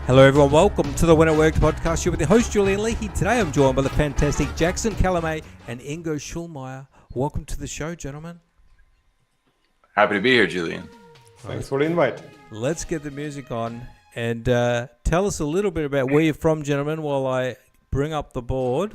Hello everyone, welcome to the When It Worked podcast. You're with your host Julian Leahy. Today I'm joined by the fantastic Jackson Calame and Ingo Schulmeyer. Welcome to the show, gentlemen. Happy to be here, Julian. Thanks for the invite. Let's get the music on and tell us a little bit about where you're from, gentlemen, while I bring up the board.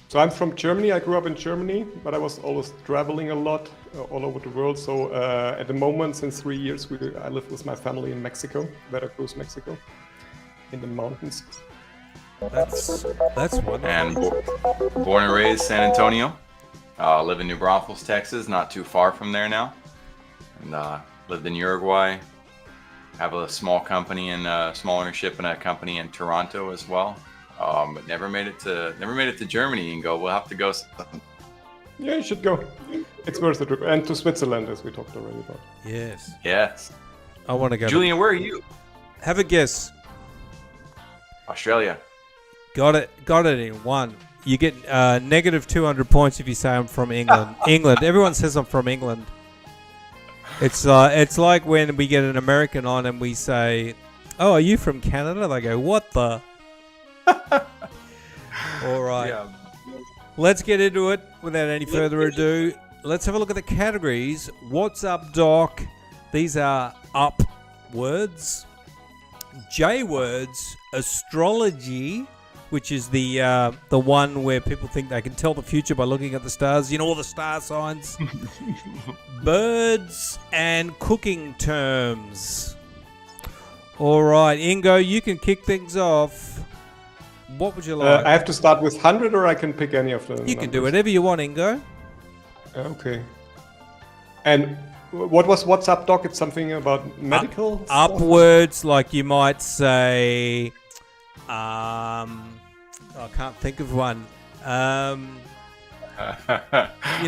So I'm from Germany. I grew up in Germany, but I was always traveling a lot all over the world. So at the moment, since 3 years, I live with my family in Mexico, Veracruz, Mexico, in the mountains. That's wonderful. And born and raised San Antonio. Live in New Braunfels, Texas, not too far from there now. And lived in Uruguay. Have a small company and small ownership in a company in Toronto as well. But never made it to Germany, Ingo. We'll have to go. Yeah, you should go. It's worth the trip. And to Switzerland, as we talked already about. Yes. I want to go. Julian, where are you? Have a guess. Australia. Got it in one. You get negative 200 points if you say I'm from England. England. Everyone says I'm from England. It's like when we get an American on and we say, "Oh, are you from Canada?" They go, "What the?" All right. Yeah. Let's get into it without any further ado. Let's have a look at the categories. What's up, Doc? These are up words. J words, astrology, which is the one where people think they can tell the future by looking at the stars. You know, all the star signs. Birds and cooking terms. All right, Ingo, you can kick things off. What would you like? I have to start with 100, or I can pick any of the You can do whatever you want, Ingo. Okay. And what's up, Doc? It's something about medical stuff? Upwards, like you might say, I can't think of one.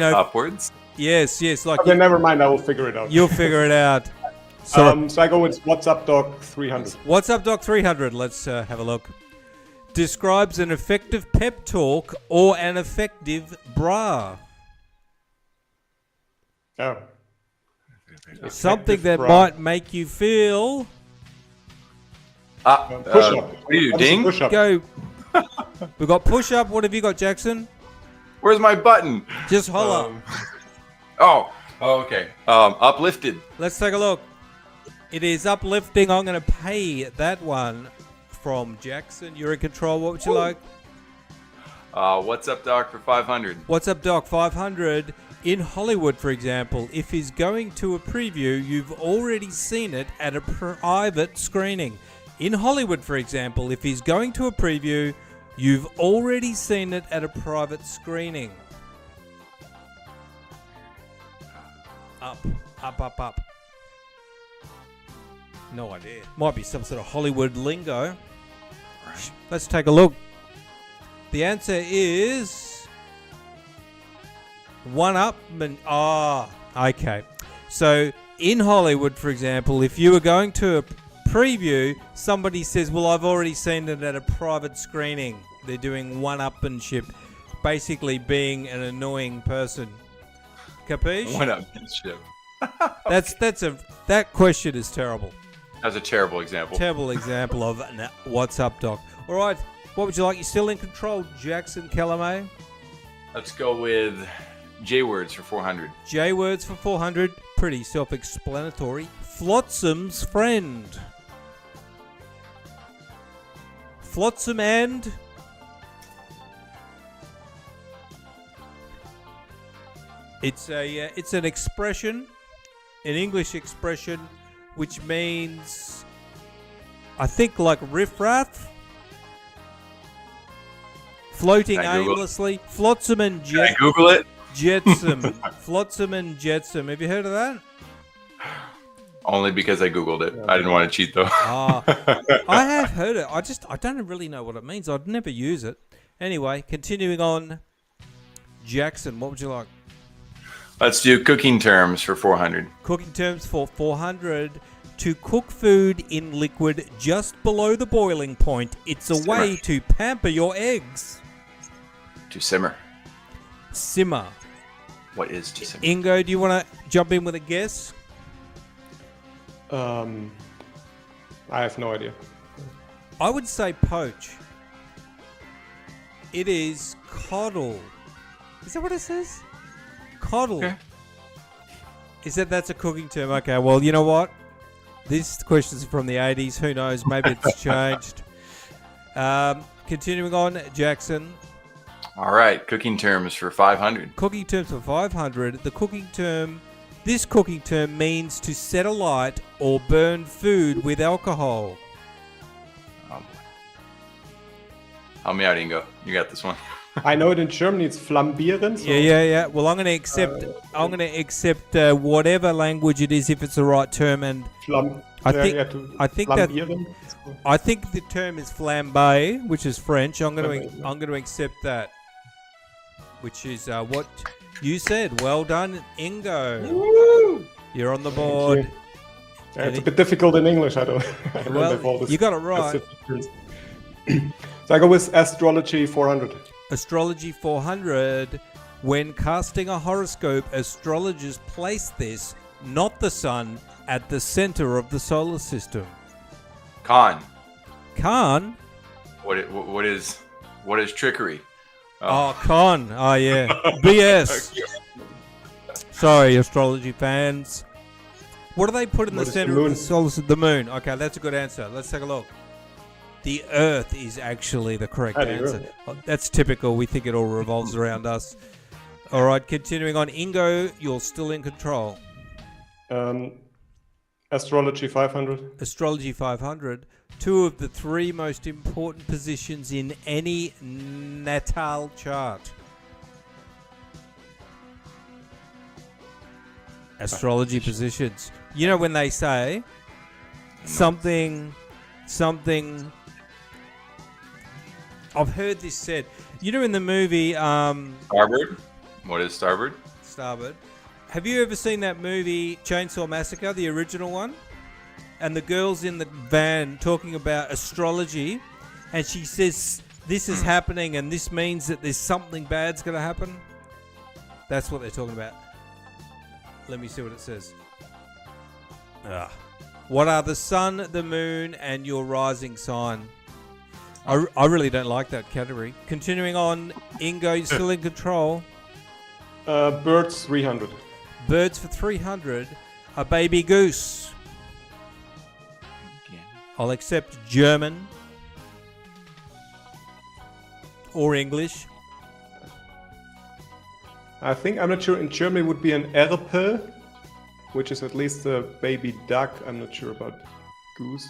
Upwards? Yes, like Okay, never mind. I will figure it out. you'll figure it out. So, So I go with what's up, Doc 300. what's up, Doc 300? Let's have a look. Describes an effective pep talk or an effective bra. Oh. Something that bra. might make you feel. Push up. What do you do, What is a ding? push up? Go. We've got push up. What have you got, Jackson? Where's my button? Just holler. Okay. Uplifted. Let's take a look. It is uplifting. I'm going to pay that one from Jackson. You're in control. What would you like? What's up, Doc, for 500? What's up, Doc? 500. In Hollywood, for example, if he's going to a preview, you've already seen it at a private screening. In Hollywood, for example, if he's going to a preview, you've already seen it at a private screening. Up. No idea. Might be some sort of Hollywood lingo. Right. Let's take a look. The answer is one up. Okay. So in Hollywood, for example, if you were going to a preview, somebody says, "Well, I've already seen it at a private screening." They're doing one-upmanship, basically being an annoying person. Capiche? One-upmanship. That question is terrible. That's a terrible example. Terrible example of what's up, Doc. All right, what would you like? You're still in control, Jackson Calame. Let's go with J words for 400. J words for 400. Pretty self-explanatory. Flotsam's friend. Flotsam and it's an expression, an English expression, which means, I think, like riffraff, floating aimlessly. Flotsam and Can I Google it? jetsam. Flotsam and jetsam. Have you heard of that? Only because I Googled it. I didn't want to cheat, though. I have heard it. I don't really know what it means. I'd never use it. Anyway, continuing on. Jackson, what would you like? Let's do cooking terms for 400. Cooking terms for 400. To cook food in liquid just below the boiling point. It's a way to pamper your eggs. To simmer. Simmer. What is to simmer? Ingo, do you want to jump in with a guess? I have no idea. I would say poach. It is coddle. Is that what it says? Coddle. Okay. That's a cooking term? Okay, well, you know what? This question's from the 80s. Who knows? Maybe it's changed. Continuing on, Jackson. All right, cooking terms for 500. Cooking terms for 500. This cooking term means to set alight or burn food with alcohol. Oh, boy. Help me out, Ingo. You got this one. I know it in Germany. It's flambieren. So, Yeah. Well, I'm going to accept. Whatever language it is, if it's the right term, and I think flambieren. I think the term is flambe, which is French. I'm going to accept that, which is what you said. Well done, Ingo. Woo! You're on the board. It's a bit difficult in English. I don't Well, have all this you got it right. So I go with astrology 400. Astrology 400. When casting a horoscope, astrologers place this, not the sun, at the center of the solar system. Con. Khan? What is trickery? Oh, con. Oh, yeah. BS. Sorry, astrology fans. What do they put in the center of the solar system? The moon. Okay, that's a good answer. Let's take a look. The Earth is actually the correct answer. Oh, that's typical. We think it all revolves around us. All right, continuing on. Ingo, you're still in control. Astrology 500. Astrology 500. 2 of the 3 most important positions in any natal chart. Astrology positions. You know when they say something. I've heard this said. You know in the movie Starboard. What is starboard? Starboard. Have you ever seen that movie Chainsaw Massacre, the original one? And the girl's in the van talking about astrology, and she says this is happening and this means that there's something bad's going to happen. That's what they're talking about. Let me see what it says. What are the sun, the moon, and your rising sign? I really don't like that category. Continuing on, Ingo, you're still in control. Birds 300. Birds for 300. A baby goose. Again. I'll accept German or English. I'm not sure. In Germany it would be an Erpe, which is at least a baby duck. I'm not sure about goose.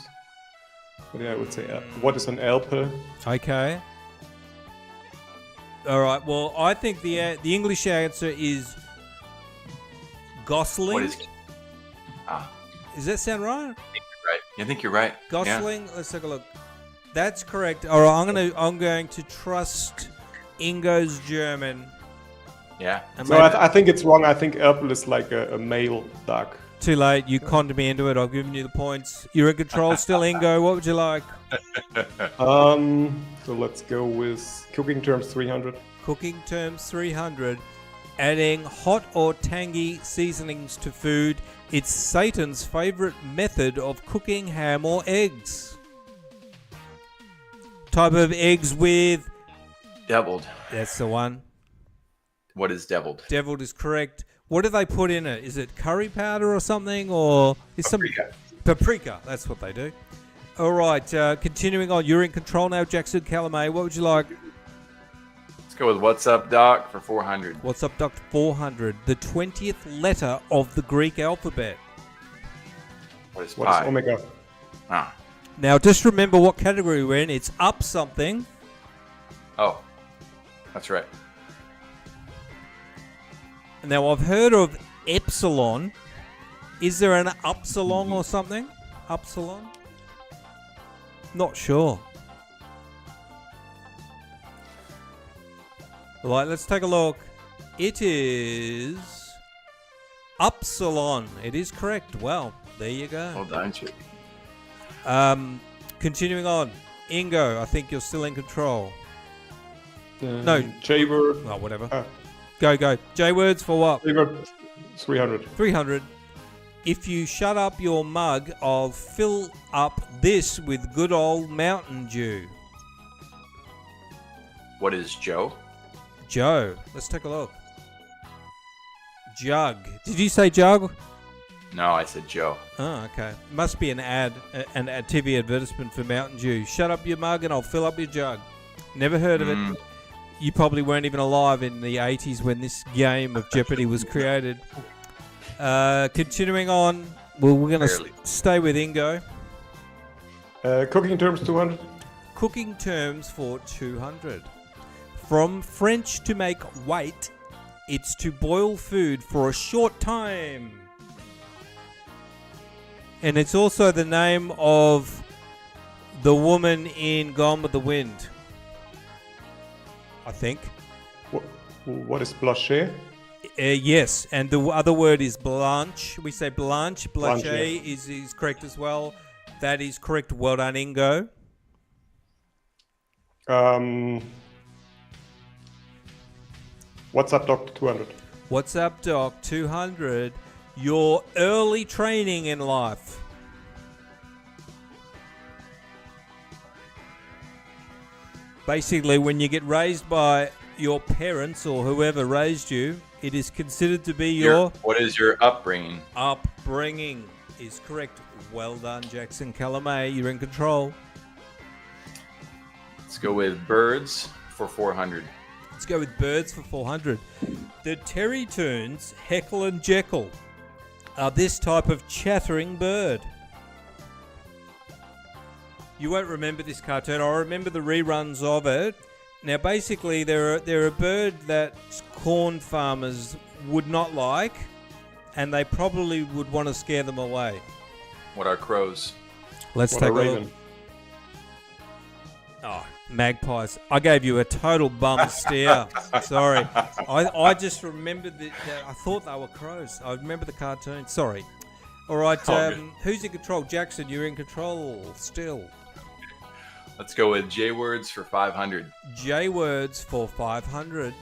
But yeah, I would say, what is an Erpe? Okay. All right. Well, I think the English answer is gosling. What is? Does that sound right? Right. I think you're right. Gosling. Yeah. Let's take a look. That's correct. All right. I'm going to trust Ingo's German. Yeah. So I think it's wrong. I think Erpel is like a male duck. Too late. You conned me into it. I've given you the points. You're in control still, Ingo. What would you like? So let's go with cooking terms 300. Cooking terms 300. Adding hot or tangy seasonings to food. It's Satan's favorite method of cooking ham or eggs. Type of eggs with... Deviled. That's the one. What is deviled? Deviled is correct. What do they put in it? Is it curry powder or something? Or is Paprika. Paprika. That's what they do. All right. Continuing on. You're in control now, Jackson Calame. What would you like? Let's go with What's Up, Doc, for 400. What's up, Dr. 400? The 20th letter of the Greek alphabet. What is What pi? is omega? Now, just remember what category we're in. It's up something. Oh, that's right. Now, I've heard of epsilon. Is there an upsilon or something? Upsilon? Not sure. Right, let's take a look. It is upsilon. It is correct. Well, there you go. Well done, Chick. Continuing on. Ingo, I think you're still in control. No. J-word. Oh, whatever. Go. J-words for what? J-word 300. 300. If you shut up your mug, I'll fill up this with good old Mountain Dew. What is Joe? Joe. Let's take a look. Jug. Did you say jug? No, I said Joe. Oh, okay. Must be an ad, a TV advertisement for Mountain Dew. Shut up your mug and I'll fill up your jug. Never heard of it. You probably weren't even alive in the 80s when this game of Jeopardy was created. Continuing on, well, we're going to stay with Ingo. Cooking terms 200. Cooking terms for 200. From French to make wait, it's to boil food for a short time. And it's also the name of the woman in Gone with the Wind, I think. What is blancher? Yes, and the other word is blanche. We say blanche. Blanche Yes. is correct as well. That is correct. Well done, Ingo. What's up, Doctor 200? What's up, Doc? 200. Your early training in life. Basically, when you get raised by your parents or whoever raised you, it is considered to be your What is your upbringing? upbringing. Is correct. Well done, Jackson Calame. You're in control. Let's go with birds for 400. Let's go with birds for 400. The Terry Toons, Heckle and Jekyll, are this type of chattering bird. You won't remember this cartoon. I remember the reruns of it. Now, basically, they're a bird that corn farmers would not like, and they probably would want to scare them away. What are crows? Let's What take a a look. raven. Oh, magpies. I gave you a total bum steer. Sorry. I just remembered that I thought they were crows. I remember the cartoon. Sorry. All right. Who's in control? Jackson, you're in control still. Let's go with J words for 500. J words for 500.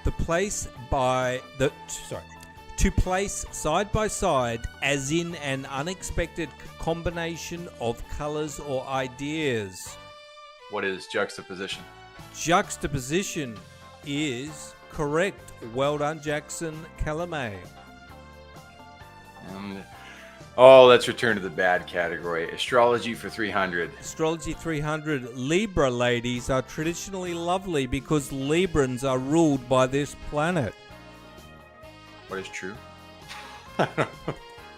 To place side by side as in an unexpected combination of colors or ideas. What is juxtaposition? Juxtaposition is correct. Well done, Jackson Calame. And let's return to the bad category. Astrology for 300. Astrology 300. Libra ladies are traditionally lovely because Librans are ruled by this planet. What is true? Go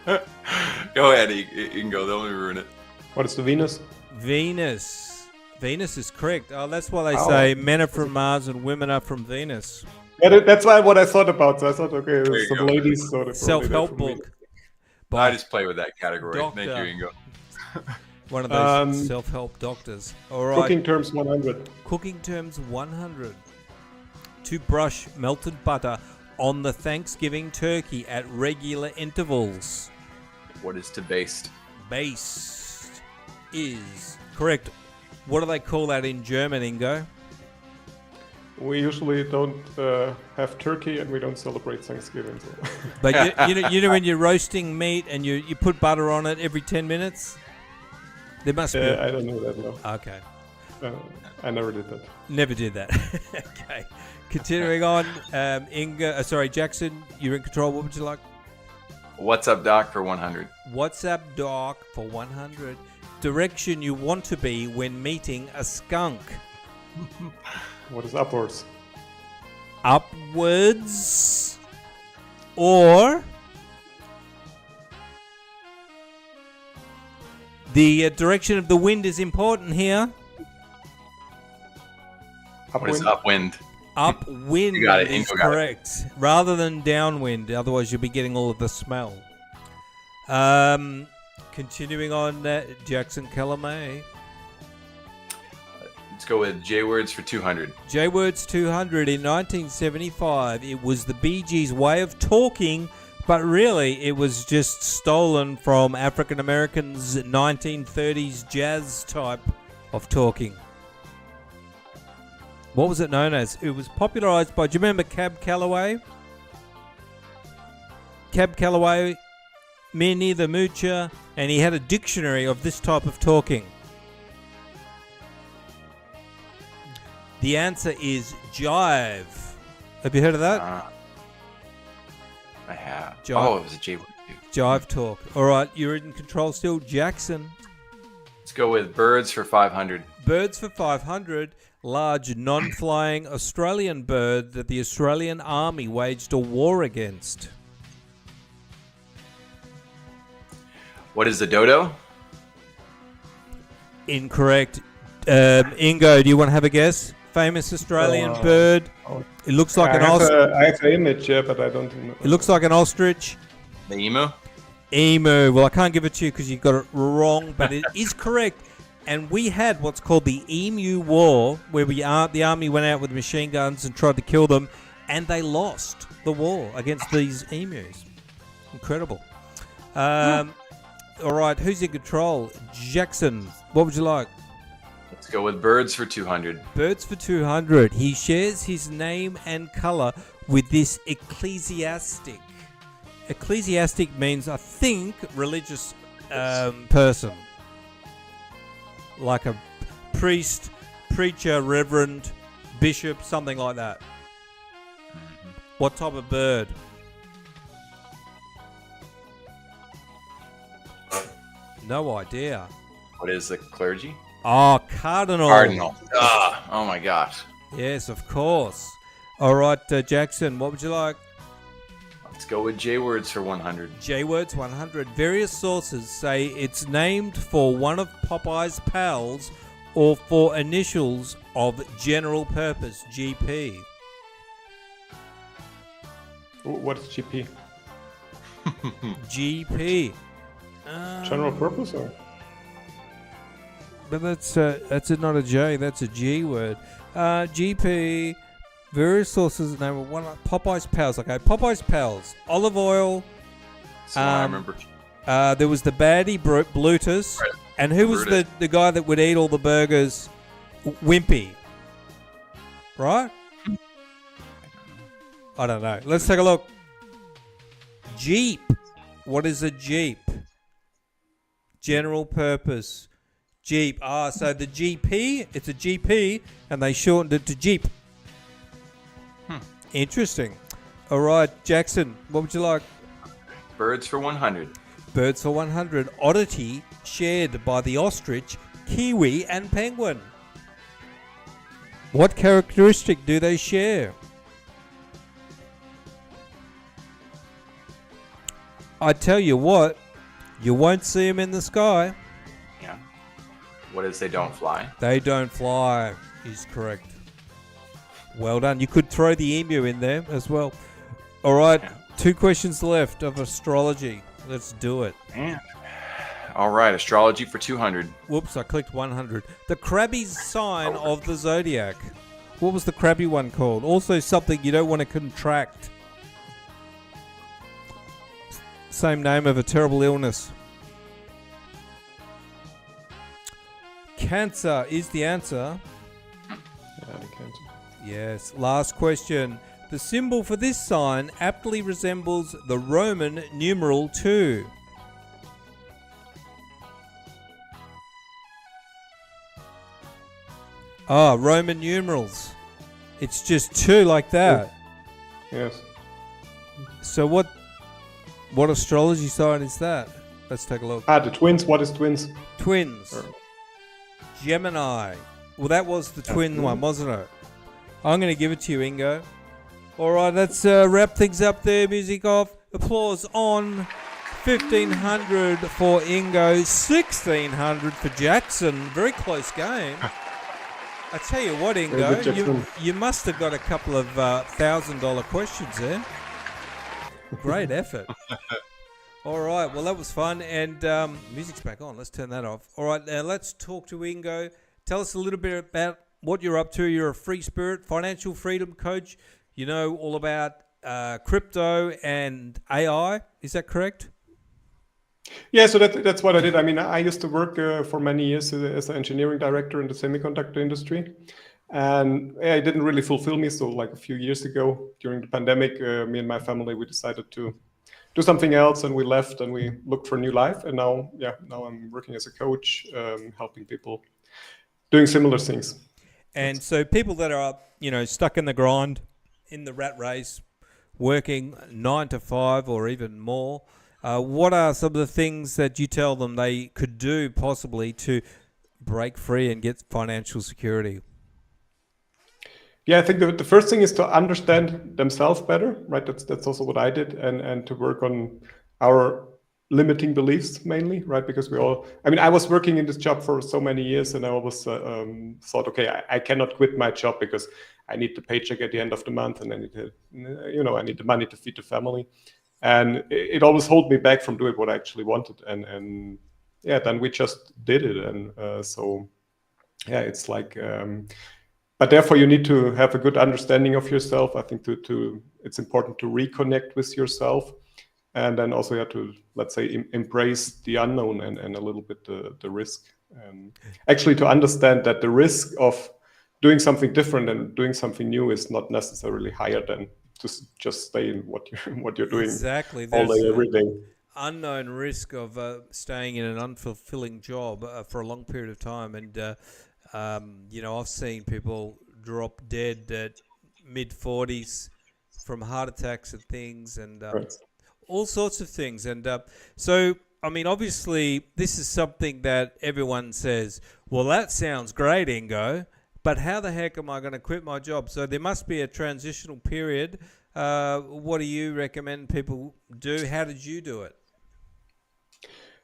ahead, Ingo. Don't let me ruin it. What is the Venus? Venus. Venus is correct. Oh, that's why they say men are from Mars and women are from Venus. Yeah, that's what I thought about. So I thought, okay, you there's some go. ladies. So they're probably Self-help there for me. book. I just play with that category. Doctor. Thank you, Ingo. One of those self-help doctors. All right. Cooking terms 100. Cooking terms 100. To brush melted butter on the Thanksgiving turkey at regular intervals. What is to baste? Based is correct. What do they call that in German, Ingo? We usually don't have turkey and we don't celebrate Thanksgiving. So. But you know when you're roasting meat and you put butter on it every 10 minutes? There must be. I don't know that, no. Okay. I never did that. Never did that. Okay. Continuing on, Jackson, you're in control. What would you like? What's up, Doc, for 100? What's up, Doc, for 100? Direction you want to be when meeting a skunk. What is upwards? Upwards or the direction of the wind is important here. What is upwind? Upwind You got it, is Ingo got it. correct, rather than downwind. Otherwise, you'll be getting all of the smell. Continuing on, Jackson Calame. Let's go with J words for 200. J Words 200 in 1975. It was the Bee Gees' way of talking, but really it was just stolen from African Americans' 1930s jazz type of talking. What was it known as? It was popularized by, do you remember Cab Calloway? Cab Calloway Me neither, Moocher. And he had a dictionary of this type of talking. The answer is jive. Have you heard of that? I have. Jive. Oh, it was a J word too. Jive talk. All right, you're in control still. Jackson. Let's go with birds for 500. Birds for 500. Large non-flying Australian bird that the Australian Army waged a war against. What is the dodo? Incorrect. Ingo, do you want to have a guess? Famous Australian bird. It looks like an ostrich. I have an image, yeah, but I don't know. It looks like an ostrich. The emu? Emu. Well, I can't give it to you because you got it wrong, but it is correct. And we had what's called the Emu War, where the army went out with machine guns and tried to kill them, and they lost the war against these emus. Incredible. All right, who's in control? Jackson, what would you like? Let's go with birds for 200. Birds for 200. He shares his name and colour with this ecclesiastic. Ecclesiastic means, I think, religious person. Like a priest, preacher, reverend, bishop, something like that. Mm-hmm. What type of bird? No idea. What is the clergy? Oh, cardinal. Cardinal. Oh my gosh. Yes, of course. All right, Jackson, what would you like? Let's go with J words for 100. J words 100. Various sources say it's named for one of Popeye's pals or for initials of general purpose, GP. What is GP? GP. General purpose, or? But that's not a J, that's a G word. GP. Various sources name one of Popeye's pals. Okay, Popeye's pals. Olive oil. So I remember. There was the baddie Blutus, Right. and who was Brutus. the guy that would eat all the burgers? Wimpy. Right? I don't know. Let's take a look. Jeep. What is a Jeep? General purpose. Jeep. So the GP, it's a GP, and they shortened it to Jeep. Interesting. All right, Jackson, what would you like? Birds for 100. Birds for 100. Oddity shared by the ostrich, kiwi, and penguin. What characteristic do they share? I tell you what, you won't see them in the sky. Yeah. What is they don't fly? They don't fly, is correct. Well done. You could throw the emu in there as well. All right, Yeah. 2 questions left of astrology. Let's do it. Man. All right, astrology for 200. Whoops, I clicked 100. The crabby sign of the zodiac. What was the crabby one called? Also something you don't want to contract. Same name of a terrible illness. Cancer is the answer. Yeah, the Cancer. Yes. Last question. The symbol for this sign aptly resembles the Roman numeral 2. Roman numerals. It's just 2 like that. Yes. So what astrology sign is that? Let's take a look. The twins. What is twins? Twins. Gemini. Well, that was the twin one, wasn't it? I'm going to give it to you, Ingo. All right, let's wrap things up there. Music off. Applause on. 1,500 for Ingo. 1,600 for Jackson. Very close game. I tell you what, Very good, Ingo, Jackson. you must have got a couple of $1,000 questions there. Great effort. All right, well, that was fun. And music's back on. Let's turn that off. All right, now let's talk to Ingo. Tell us a little bit about what you're up to. You're a free spirit, financial freedom coach. You know all about crypto and AI. Is that correct? Yeah, so that's what I did. I mean, I used to work for many years as an engineering director in the semiconductor industry. And it didn't really fulfill me. So like a few years ago during the pandemic, me and my family, we decided to do something else, and we left and we looked for a new life. And now I'm working as a coach, helping people doing similar things. And so people that are, stuck in the grind, in the rat race, working 9 to 5 or even more, what are some of the things that you tell them they could do possibly to break free and get financial security? Yeah, I think the first thing is to understand themselves better, right? That's also what I did, and to work on our limiting beliefs mainly, right? Because I was working in this job for so many years, and I always thought, okay, I cannot quit my job because I need the paycheck at the end of the month, and I need I need the money to feed the family, and it always held me back from doing what I actually wanted, and then we just did it, and it's like. But therefore, you need to have a good understanding of yourself. I think it's important to reconnect with yourself, and then also to, let's say, embrace the unknown and a little bit the risk. Actually, to understand that the risk of doing something different and doing something new is not necessarily higher than to just stay in what you're doing exactly. all day, every day. Unknown risk of staying in an unfulfilling job for a long period of time, and I've seen people drop dead at mid-40s from heart attacks and things, and Right. all sorts of things. And so, obviously, this is something that everyone says, well, that sounds great, Ingo, but how the heck am I going to quit my job? So there must be a transitional period. What do you recommend people do? How did you do it?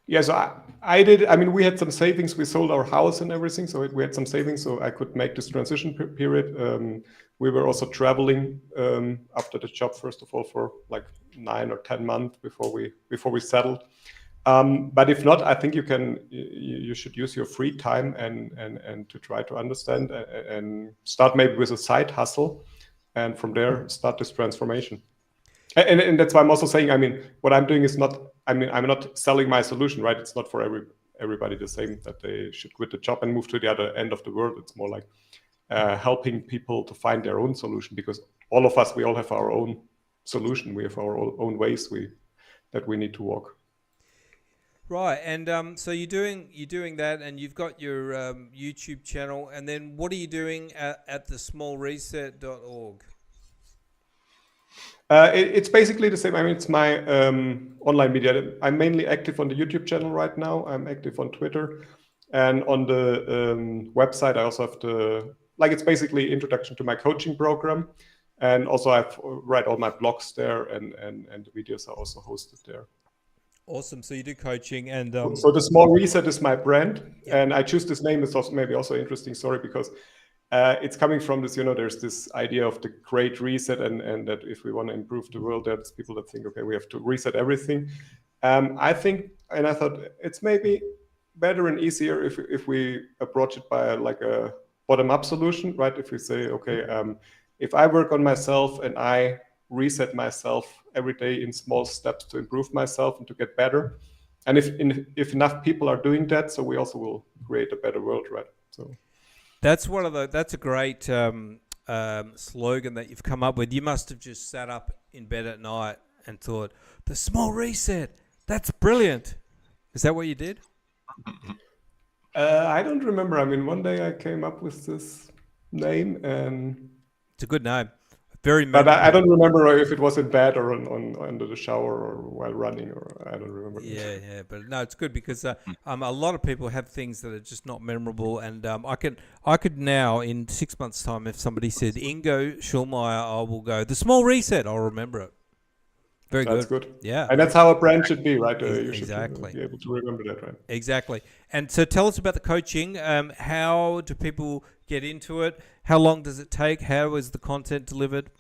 Yeah, so I did. We had some savings. We sold our house and everything, so we had some savings, so I could make this transition period. We were also traveling after the job, first of all, for like 9 or 10 months before we settled. But if not, I think you should use your free time and to try to understand and start maybe with a side hustle, and from there start this transformation. And that's why I'm also saying, what I'm doing is not, I'm not selling my solution, right? It's not for everybody the same, that they should quit the job and move to the other end of the world. It's more like helping people to find their own solution, because all of us, we all have our own solution. We have our own ways that we need to walk. Right, and so you're doing that, and you've got your YouTube channel, and then what are you doing at the smallreset.org? It's basically the same. It's my online media. I'm mainly active on the YouTube channel right now. I'm active on Twitter, and on the website I also have it's basically introduction to my coaching program, and also I write all my blogs there, and the videos are also hosted there. Awesome. So you do coaching, and so the Small Reset is my brand, yeah. And I choose this name. It's also maybe also interesting story, because it's coming from this, there's this idea of the Great Reset, and that if we want to improve the world, there's people that think, okay, we have to reset everything. I think, and I thought it's maybe better and easier if we approach it by like a bottom-up solution, right? If we say, okay, if I work on myself and I reset myself every day in small steps to improve myself and to get better, and if enough people are doing that, so we also will create a better world, right? So. That's a great slogan that you've come up with. You must have just sat up in bed at night and thought, the Small Reset, that's brilliant. Is that what you did? I don't remember. One day I came up with this name, and it's a good name. Very memorable. But I don't remember if it was in bed or under the shower or while running, or I don't remember. Yeah, but no, it's good, because a lot of people have things that are just not memorable, and I could now, in 6 months' time, if somebody said Ingo Schulmeyer, I will go, the Small Reset, I'll remember it. Very good. That's good. Yeah. And that's how a brand should be, right? You exactly. should be able to remember that, right? Exactly. And so tell us about the coaching. How do people get into it? How long does it take? How is the content delivered?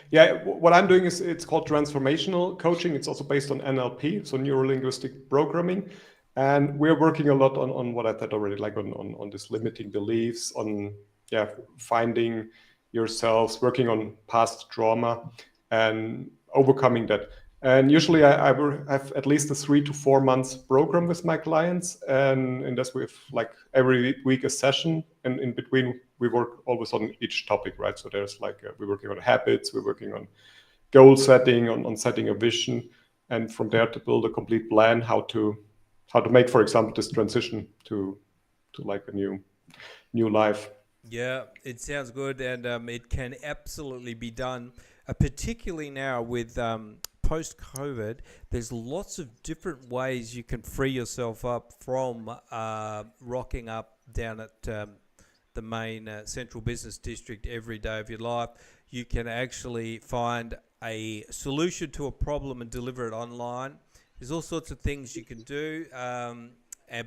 Yeah, what I'm doing is, it's called transformational coaching. It's also based on NLP, so neuro-linguistic programming. And we're working a lot on what I said already, like on this limiting beliefs, on finding yourselves, working on past trauma and overcoming that. And usually I will have at least a 3 to 4 months program with my clients, and that's with like every week a session, and in between we work always on each topic, right? So there's we're working on habits, we're working on goal setting, on setting a vision, and from there to build a complete plan how to make, for example, this transition to like a new life. Yeah, it sounds good, and it can absolutely be done. Particularly now with post-COVID, there's lots of different ways you can free yourself up from rocking up down at the main central business district every day of your life. You can actually find a solution to a problem and deliver it online. There's all sorts of things you can do,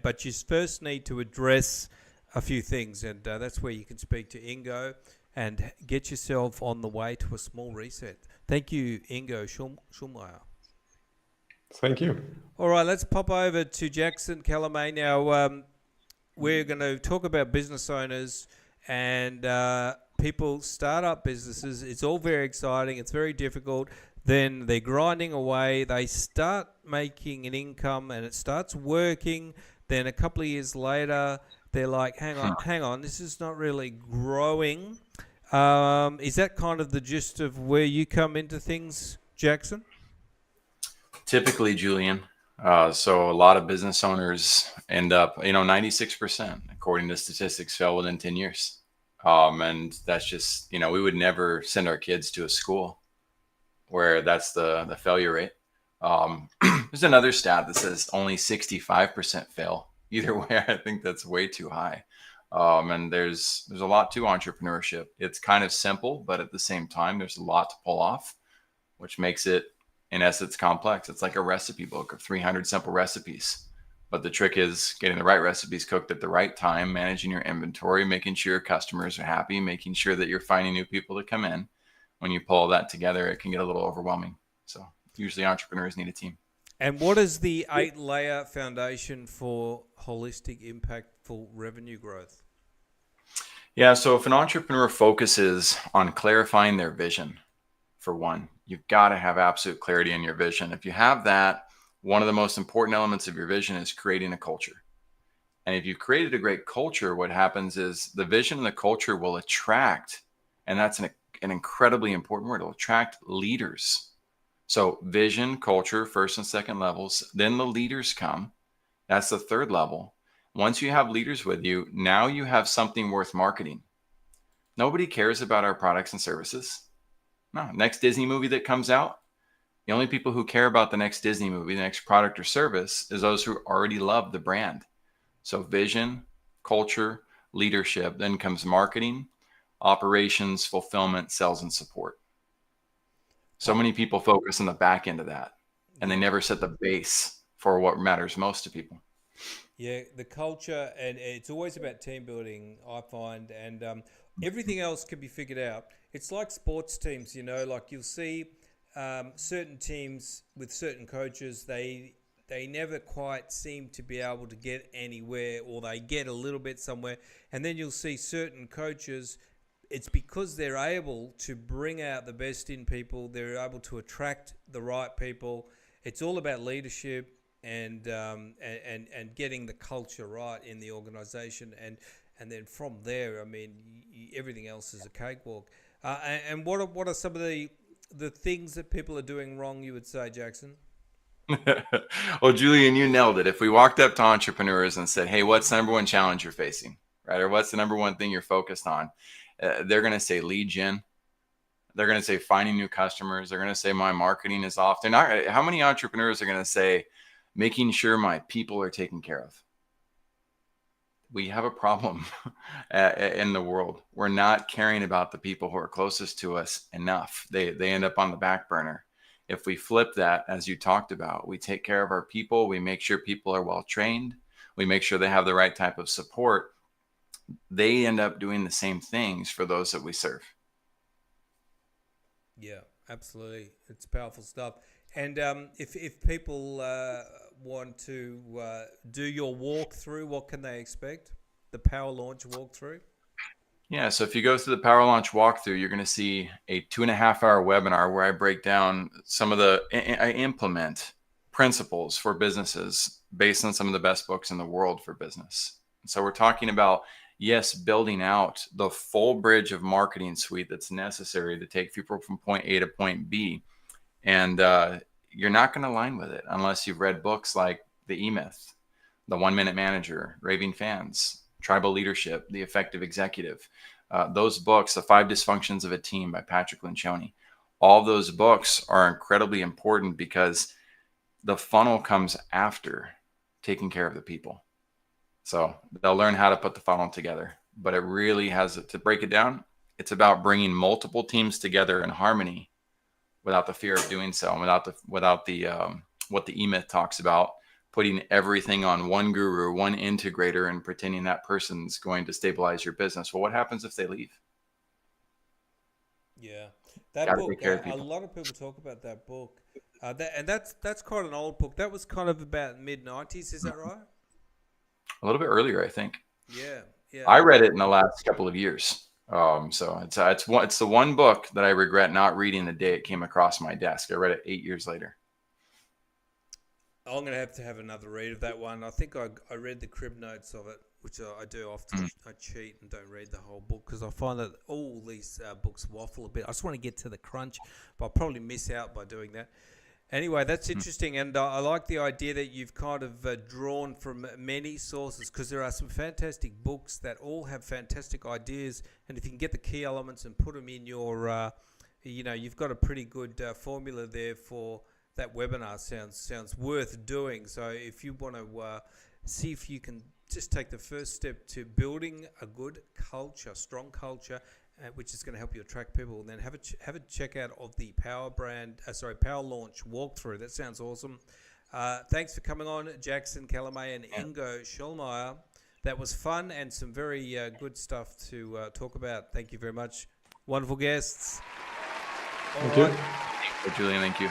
but you first need to address a few things, and that's where you can speak to Ingo and get yourself on the way to a small reset. Thank you, Ingo Schulmeyer. Thank you. All right, let's pop over to Jackson Calame now. We're going to talk about business owners and people start up businesses. It's all very exciting. It's very difficult. Then they're grinding away. They start making an income and it starts working. Then a couple of years later, they're like, hang on, this is not really growing. Is that kind of the gist of where you come into things, Jackson? Typically, Julian. So a lot of business owners end up, 96%, according to statistics, fail within 10 years. And that's just, we would never send our kids to a school where that's the failure rate. There's another stat that says only 65% fail. Either way, I think that's way too high. And there's a lot to entrepreneurship. It's kind of simple, but at the same time, there's a lot to pull off, which makes it, in essence, complex. It's like a recipe book of 300 simple recipes. But the trick is getting the right recipes cooked at the right time, managing your inventory, making sure your customers are happy, making sure that you're finding new people to come in. When you pull that together, it can get a little overwhelming. So usually entrepreneurs need a team. And what is the 8-layer foundation for holistic, impactful revenue growth? Yeah, so if an entrepreneur focuses on clarifying their vision, for one, you've got to have absolute clarity in your vision. If you have that, one of the most important elements of your vision is creating a culture. And if you've created a great culture, what happens is the vision and the culture will attract, and that's an incredibly important word, it'll attract leaders. So vision, culture, first and second levels, then the leaders come. That's the third level. Once you have leaders with you, now you have something worth marketing. Nobody cares about our products and services. No, next Disney movie that comes out, the only people who care about the next Disney movie, the next product or service, is those who already love the brand. So vision, culture, leadership, then comes marketing, operations, fulfillment, sales, and support. So many people focus on the back end of that, and they never set the base for what matters most to people. Yeah, the culture, and it's always about team building, I find, and everything else can be figured out. It's like sports teams, like you'll see certain teams with certain coaches, they never quite seem to be able to get anywhere, or they get a little bit somewhere. And then you'll see certain coaches, it's because they're able to bring out the best in people. They're able to attract the right people. It's all about leadership and getting the culture right in the organization. And then from there, I mean, everything else is a cakewalk. And what are some of the things that people are doing wrong, you would say, Jackson? Well, Julian, you nailed it. If we walked up to entrepreneurs and said, hey, what's the number one challenge you're facing, right? Or what's the number one thing you're focused on? They're going to say lead gen. They're going to say finding new customers. They're going to say my marketing is off. They're not. How many entrepreneurs are going to say making sure my people are taken care of? We have a problem in the world. We're not caring about the people who are closest to us enough. They end up on the back burner. If we flip that, as you talked about, we take care of our people. We make sure people are well trained. We make sure they have the right type of support. They end up doing the same things for those that we serve. Yeah, absolutely. It's powerful stuff. And if people want to do your walkthrough, what can they expect? The Power Launch walkthrough? Yeah, so if you go through the Power Launch walkthrough, you're going to see a 2.5-hour webinar where I break down I implement principles for businesses based on some of the best books in the world for business. So we're talking about, yes, building out the full bridge of marketing suite that's necessary to take people from point A to point B. And you're not going to align with it unless you've read books like The E-Myth, The 1 Minute Manager, Raving Fans, Tribal Leadership, The Effective Executive. Those books, The 5 Dysfunctions of a Team by Patrick Lencioni, all those books are incredibly important because the funnel comes after taking care of the people. So they'll learn how to put the funnel together, but it really has to break it down. It's about bringing multiple teams together in harmony without the fear of doing so, and without the what the E-Myth talks about, putting everything on one guru, one integrator, and pretending that person's going to stabilize your business. Well, what happens if they leave? Yeah, that Gotta book. take care of A people. lot of people talk about that book, that's quite an old book. That was kind of about mid-90s. Is that right? A little bit earlier, I think. Yeah, yeah. I read it in the last couple of years. So it's the one book that I regret not reading the day it came across my desk. I read it 8 years later. I'm going to have another read of that one. I think I read the crib notes of it, which I do often. I cheat and don't read the whole book because I find that all these books waffle a bit. I just want to get to the crunch, but I'll probably miss out by doing that. Anyway, that's interesting, and I like the idea that you've kind of drawn from many sources, because there are some fantastic books that all have fantastic ideas, and if you can get the key elements and put them in your, you've got a pretty good formula there for that webinar. Sounds worth doing. So if you want to see if you can just take the first step to building a good culture, strong culture, which is going to help you attract people, and then have a check out of the Power Launch walkthrough. That sounds awesome. Thanks for coming on, Jackson Calame and Ingo Schulmeyer. That was fun and some very good stuff to talk about. Thank you very much. Wonderful guests. Thank you. Julian, thank you.